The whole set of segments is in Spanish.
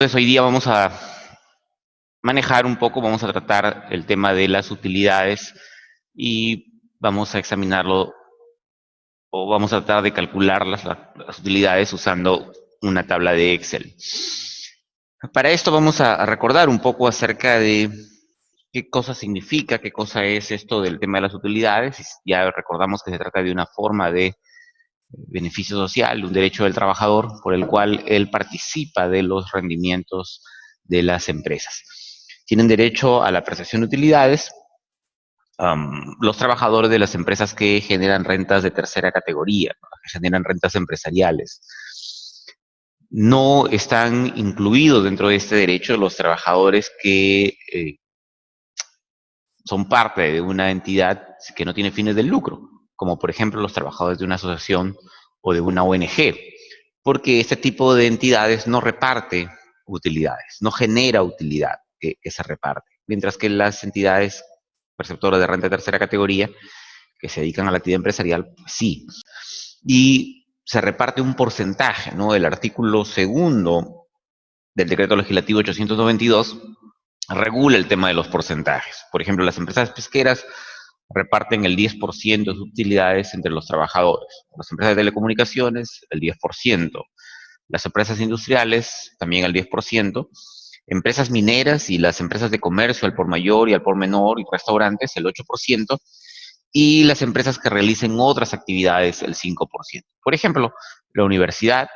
Entonces hoy día vamos a manejar un poco, vamos a tratar el tema de las utilidades y vamos a examinarlo o vamos a tratar de calcular las utilidades usando una tabla de Excel. Para esto vamos a recordar un poco acerca de qué cosa significa, qué cosa es esto del tema de las utilidades. Ya recordamos que se trata de una forma de beneficio social, un derecho del trabajador por el cual él participa de los rendimientos de las empresas. Tienen derecho a la prestación de utilidades los trabajadores de las empresas que generan rentas de tercera categoría, ¿no? Que generan rentas empresariales. No están incluidos dentro de este derecho los trabajadores que son parte de una entidad que no tiene fines de lucro, como por ejemplo los trabajadores de una asociación o de una ONG, porque este tipo de entidades no reparte utilidades, no genera utilidad que se reparte, mientras que las entidades perceptoras de renta de tercera categoría que se dedican a la actividad empresarial, pues sí. Y se reparte un porcentaje, ¿no? El artículo segundo del decreto legislativo 892 regula el tema de los porcentajes. Por ejemplo, las empresas pesqueras reparten el 10% de sus utilidades entre los trabajadores. Las empresas de telecomunicaciones, el 10%. Las empresas industriales, también el 10%. Empresas mineras y las empresas de comercio al por mayor y al por menor y restaurantes, el 8%. Y las empresas que realicen otras actividades, el 5%. Por ejemplo, la universidad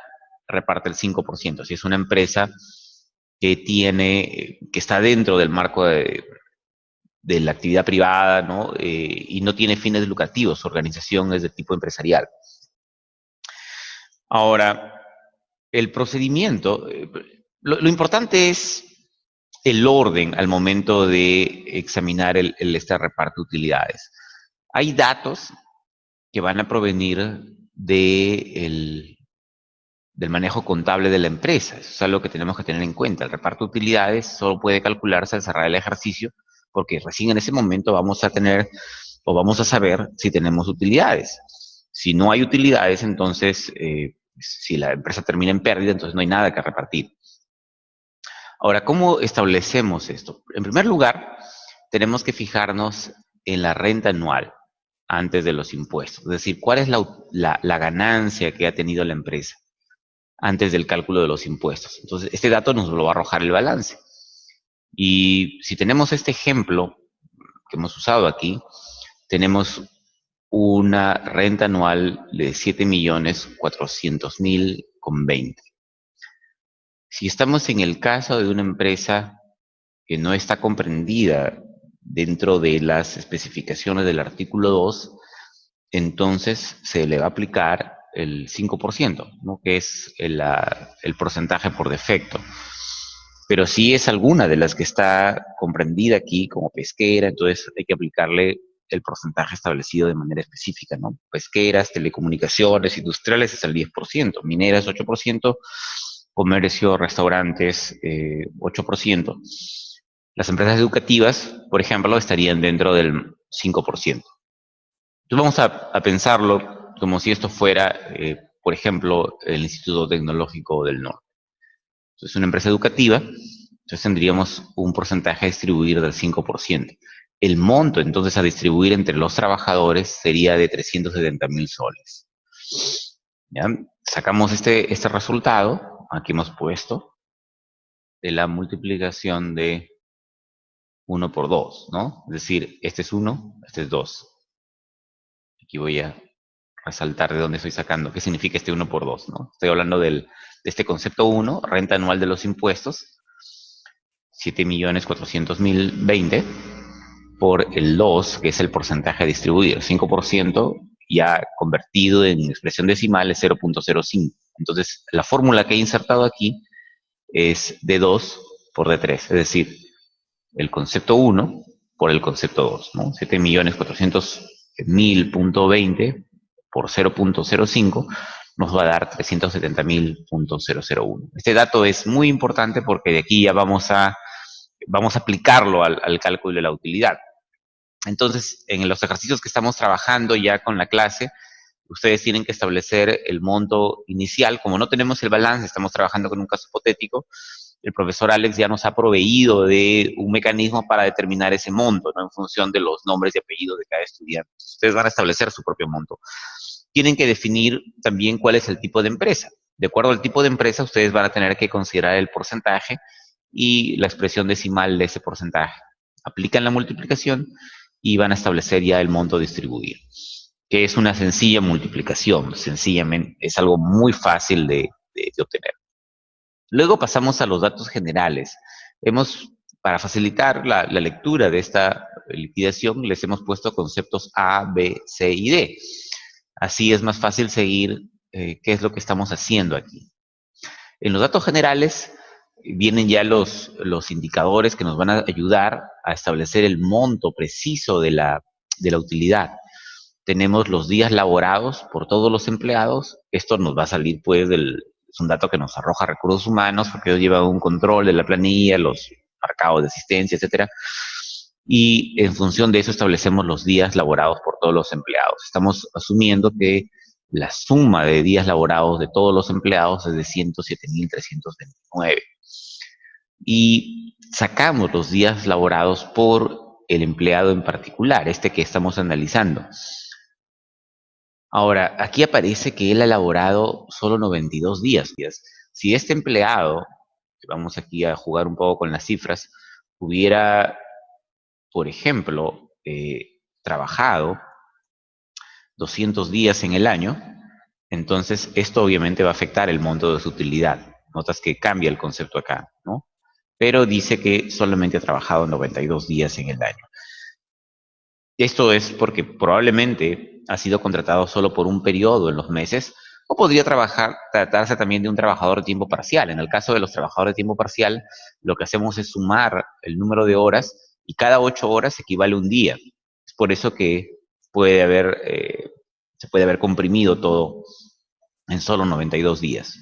reparte el 5%. Si es una empresa que está dentro del marco de la actividad privada, ¿no? Y no tiene fines lucrativos, su organización es de tipo empresarial. Ahora, el procedimiento, lo importante es el orden al momento de examinar este reparto de utilidades. Hay datos que van a provenir del manejo contable de la empresa. Eso es algo que tenemos que tener en cuenta. El reparto de utilidades solo puede calcularse al cerrar el ejercicio, porque recién en ese momento vamos a tener o vamos a saber si tenemos utilidades. Si no hay utilidades, entonces, si la empresa termina en pérdida, entonces no hay nada que repartir. Ahora, ¿cómo establecemos esto? En primer lugar, tenemos que fijarnos en la renta anual antes de los impuestos. Es decir, ¿cuál es la ganancia que ha tenido la empresa antes del cálculo de los impuestos? Entonces, este dato nos lo va a arrojar el balance. Y si tenemos este ejemplo que hemos usado aquí, tenemos una renta anual de 7.400.000,20. Si estamos en el caso de una empresa que no está comprendida dentro de las especificaciones del artículo 2, entonces se le va a aplicar el 5%, ¿no? Que es el porcentaje por defecto. Pero si es alguna de las que está comprendida aquí como pesquera, entonces hay que aplicarle el porcentaje establecido de manera específica, ¿no? Pesqueras, telecomunicaciones, industriales es el 10%, mineras 8%, comercio, restaurantes 8%. Las empresas educativas, por ejemplo, estarían dentro del 5%. Entonces vamos a pensarlo como si esto fuera, por ejemplo, el Instituto Tecnológico del Norte. Entonces, una empresa educativa, entonces tendríamos un porcentaje a distribuir del 5%. El monto, entonces, a distribuir entre los trabajadores sería de 370.000 soles. ¿Ya? Sacamos este resultado, aquí hemos puesto, de la multiplicación de 1 por 2, ¿no? Es decir, este es 1, este es 2. Aquí voy a resaltar de dónde estoy sacando, qué significa este 1 por 2, ¿no? Estoy hablando de este concepto 1, renta anual de los impuestos, 7.400.020, por el 2, que es el porcentaje a distribuir, 5% ya convertido en expresión decimal es 0.05. Entonces, la fórmula que he insertado aquí es D2 por D3, es decir, el concepto 1 por el concepto 2, ¿no? 7.400.000.20 por 0.05 nos va a dar 370.000.001. Este dato es muy importante porque de aquí ya vamos a aplicarlo al cálculo de la utilidad. Entonces, en los ejercicios que estamos trabajando ya con la clase, ustedes tienen que establecer el monto inicial. Como no tenemos el balance, estamos trabajando con un caso hipotético, el profesor Alex ya nos ha proveído de un mecanismo para determinar ese monto, ¿no? En función de los nombres y apellidos de cada estudiante. Ustedes van a establecer su propio monto. Tienen que definir también cuál es el tipo de empresa. De acuerdo al tipo de empresa, ustedes van a tener que considerar el porcentaje y la expresión decimal de ese porcentaje. Aplican la multiplicación y van a establecer ya el monto a distribuir, que es una sencilla multiplicación, sencillamente, es algo muy fácil de obtener. Luego pasamos a los datos generales. Para facilitar la lectura de esta liquidación, les hemos puesto conceptos A, B, C y D. Así es más fácil seguir qué es lo que estamos haciendo aquí. En los datos generales vienen ya los indicadores que nos van a ayudar a establecer el monto preciso de la utilidad. Tenemos los días laborados por todos los empleados. Esto nos va a salir, pues, es un dato que nos arroja recursos humanos, porque ellos llevan un control de la planilla, los marcados de asistencia, etcétera. Y en función de eso establecemos los días laborados por todos los empleados. Estamos asumiendo que la suma de días laborados de todos los empleados es de 107.329. Y sacamos los días laborados por el empleado en particular, este que estamos analizando. Ahora, aquí aparece que él ha laborado solo 92 días. Si este empleado, vamos aquí a jugar un poco con las cifras, hubiera, por ejemplo, trabajado 200 días en el año, entonces esto obviamente va a afectar el monto de su utilidad. Notas que cambia el concepto acá, ¿no? Pero dice que solamente ha trabajado 92 días en el año. Esto es porque probablemente ha sido contratado solo por un periodo en los meses, o podría tratarse también de un trabajador de tiempo parcial. En el caso de los trabajadores de tiempo parcial, lo que hacemos es sumar el número de horas y cada 8 horas equivale a un día. Es por eso que se puede haber comprimido todo en solo 92 días.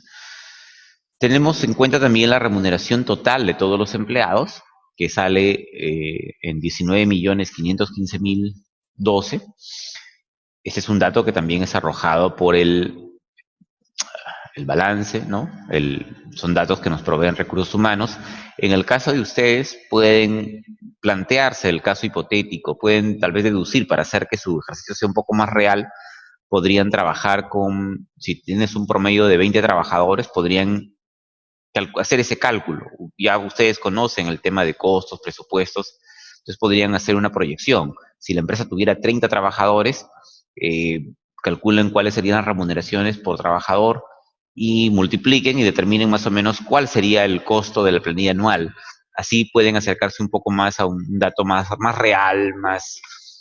Tenemos en cuenta también la remuneración total de todos los empleados, que sale en 19.515.012. Este es un dato que también es arrojado por el balance, ¿no? Son datos que nos proveen recursos humanos. En el caso de ustedes, pueden plantearse el caso hipotético, pueden tal vez deducir para hacer que su ejercicio sea un poco más real, podrían trabajar si tienes un promedio de 20 trabajadores, podrían hacer ese cálculo. Ya ustedes conocen el tema de costos, presupuestos, entonces podrían hacer una proyección. Si la empresa tuviera 30 trabajadores, calculen cuáles serían las remuneraciones por trabajador y multipliquen y determinen más o menos cuál sería el costo de la planilla anual. Así pueden acercarse un poco más a un dato más real, o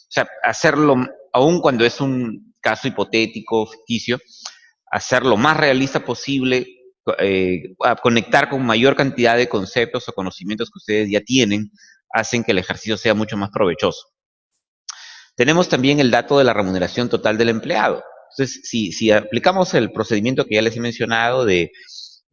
sea, hacerlo, aun cuando es un caso hipotético, ficticio, hacer lo más realista posible, a conectar con mayor cantidad de conceptos o conocimientos que ustedes ya tienen, hacen que el ejercicio sea mucho más provechoso. Tenemos también el dato de la remuneración total del empleado. Entonces, si aplicamos el procedimiento que ya les he mencionado de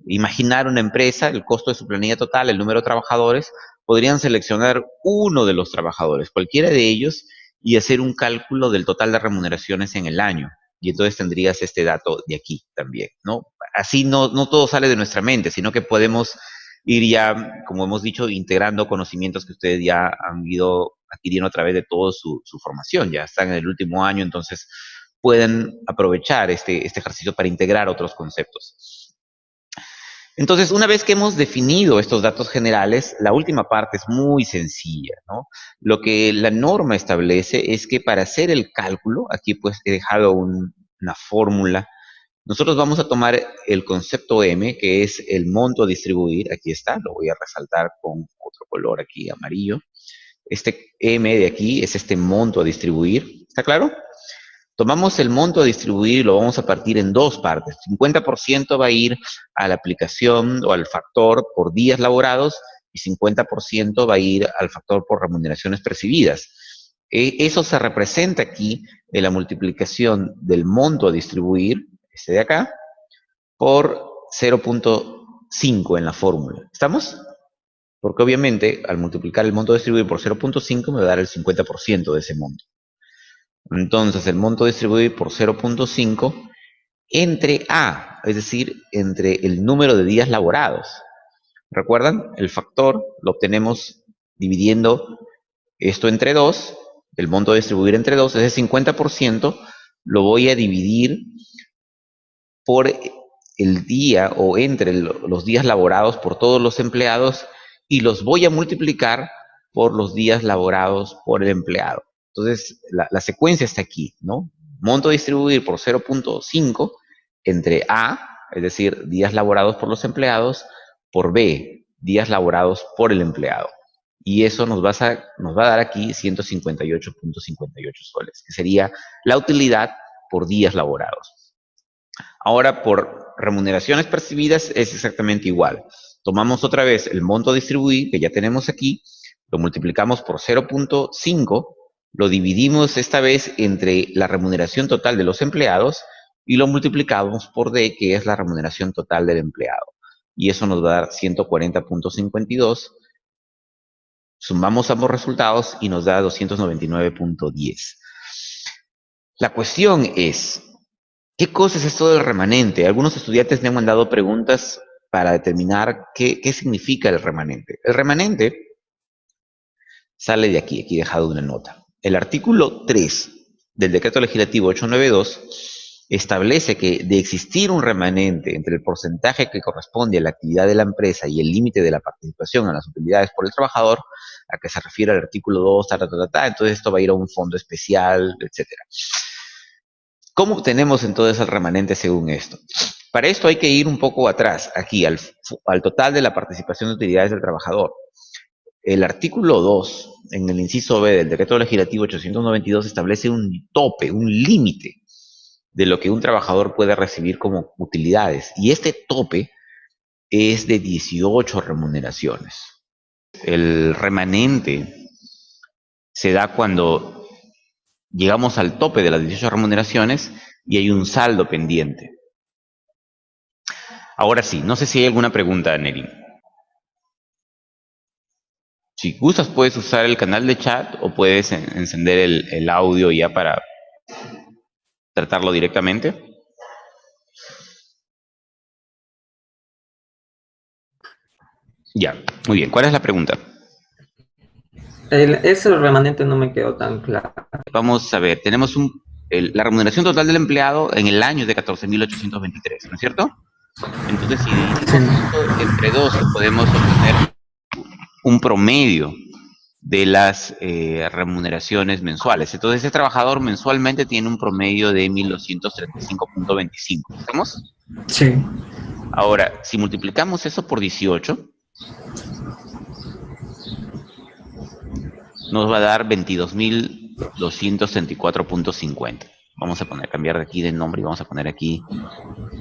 imaginar una empresa, el costo de su planilla total, el número de trabajadores, podrían seleccionar uno de los trabajadores, cualquiera de ellos, y hacer un cálculo del total de remuneraciones en el año. Y entonces tendrías este dato de aquí también, ¿no? Así no todo sale de nuestra mente, sino que podemos ir ya, como hemos dicho, integrando conocimientos que ustedes ya han ido adquiriendo a través de toda su formación. Ya están en el último año, entonces pueden aprovechar este ejercicio para integrar otros conceptos. Entonces, una vez que hemos definido estos datos generales, la última parte es muy sencilla, ¿no? Lo que la norma establece es que para hacer el cálculo, aquí pues he dejado una fórmula, nosotros vamos a tomar el concepto M, que es el monto a distribuir, aquí está, lo voy a resaltar con otro color aquí, amarillo. Este M de aquí es este monto a distribuir, ¿está claro? Tomamos el monto a distribuir y lo vamos a partir en dos partes. 50% va a ir a la aplicación o al factor por días laborados y 50% va a ir al factor por remuneraciones percibidas. Eso se representa aquí en la multiplicación del monto a distribuir, este de acá, por 0.5 en la fórmula. ¿Estamos? Porque obviamente al multiplicar el monto a distribuir por 0.5 me va a dar el 50% de ese monto. Entonces, el monto distribuido por 0.5 entre A, es decir, entre el número de días laborados. ¿Recuerdan? El factor lo obtenemos dividiendo esto entre 2, el monto a distribuir entre 2, ese 50% lo voy a dividir por el día o entre los días laborados por todos los empleados y los voy a multiplicar por los días laborados por el empleado. Entonces, la secuencia está aquí, ¿no? Monto a distribuir por 0.5 entre A, es decir, días laborados por los empleados, por B, días laborados por el empleado. Y eso nos va a dar aquí 158.58 soles, que sería la utilidad por días laborados. Ahora, por remuneraciones percibidas es exactamente igual. Tomamos otra vez el monto a distribuir, que ya tenemos aquí, lo multiplicamos por 0.5, lo dividimos esta vez entre la remuneración total de los empleados y lo multiplicamos por D, que es la remuneración total del empleado. Y eso nos va a dar 140.52. Sumamos ambos resultados y nos da 299.10. La cuestión es, ¿qué cosa es esto del remanente? Algunos estudiantes me han mandado preguntas para determinar qué significa el remanente. El remanente sale de aquí dejado una nota. El artículo 3 del Decreto Legislativo 892 establece que de existir un remanente entre el porcentaje que corresponde a la actividad de la empresa y el límite de la participación en las utilidades por el trabajador, a que se refiere al artículo 2, entonces esto va a ir a un fondo especial, etcétera. ¿Cómo obtenemos entonces el remanente según esto? Para esto hay que ir un poco atrás, aquí, al total de la participación de utilidades del trabajador. El artículo 2, en el inciso B del Decreto Legislativo 892, establece un tope, un límite de lo que un trabajador puede recibir como utilidades. Y este tope es de 18 remuneraciones. El remanente se da cuando llegamos al tope de las 18 remuneraciones y hay un saldo pendiente. Ahora sí, no sé si hay alguna pregunta, Neri. Si gustas, puedes usar el canal de chat o puedes encender el audio ya para tratarlo directamente. Ya, muy bien. ¿Cuál es la pregunta? Ese remanente no me quedó tan claro. Vamos a ver, tenemos la remuneración total del empleado en el año de 14.823, ¿no es cierto? Entonces, si dividimos esto entre 12, podemos obtener un promedio de las remuneraciones mensuales. Entonces, ese trabajador mensualmente tiene un promedio de 1.235.25. ¿Estamos? Sí. Ahora, si multiplicamos eso por 18, nos va a dar 22.234.50. Vamos a cambiar de aquí de nombre y vamos a poner aquí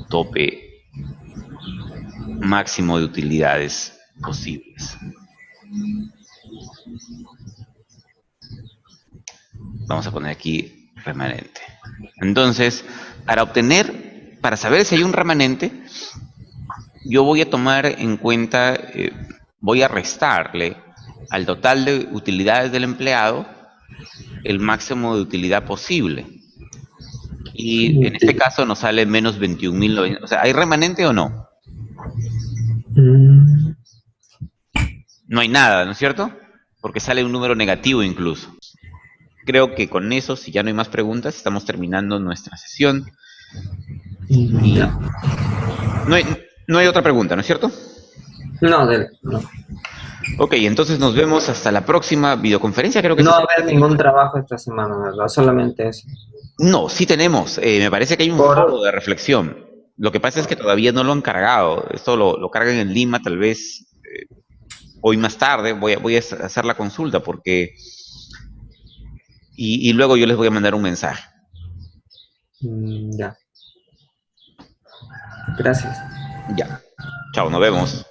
tope máximo de utilidades posibles. Vamos a poner aquí remanente. Entonces, para saber si hay un remanente, yo voy a tomar en cuenta, voy a restarle al total de utilidades del empleado el máximo de utilidad posible. Y en este caso nos sale menos 21.000. O sea, ¿hay remanente o no? No hay nada, ¿no es cierto? Porque sale un número negativo incluso. Creo que con eso, si ya no hay más preguntas, estamos terminando nuestra sesión. Y no hay otra pregunta, ¿no es cierto? No. Ok, entonces nos vemos hasta la próxima videoconferencia, creo que No sí. va a haber ningún trabajo esta semana, ¿verdad? Solamente eso. No, sí tenemos. Me parece que hay un foro de reflexión. Lo que pasa es que todavía no lo han cargado. Esto lo cargan en Lima, tal vez hoy más tarde. Voy a hacer la consulta porque... Y luego yo les voy a mandar un mensaje. Ya. Gracias. Ya. Chao, nos vemos.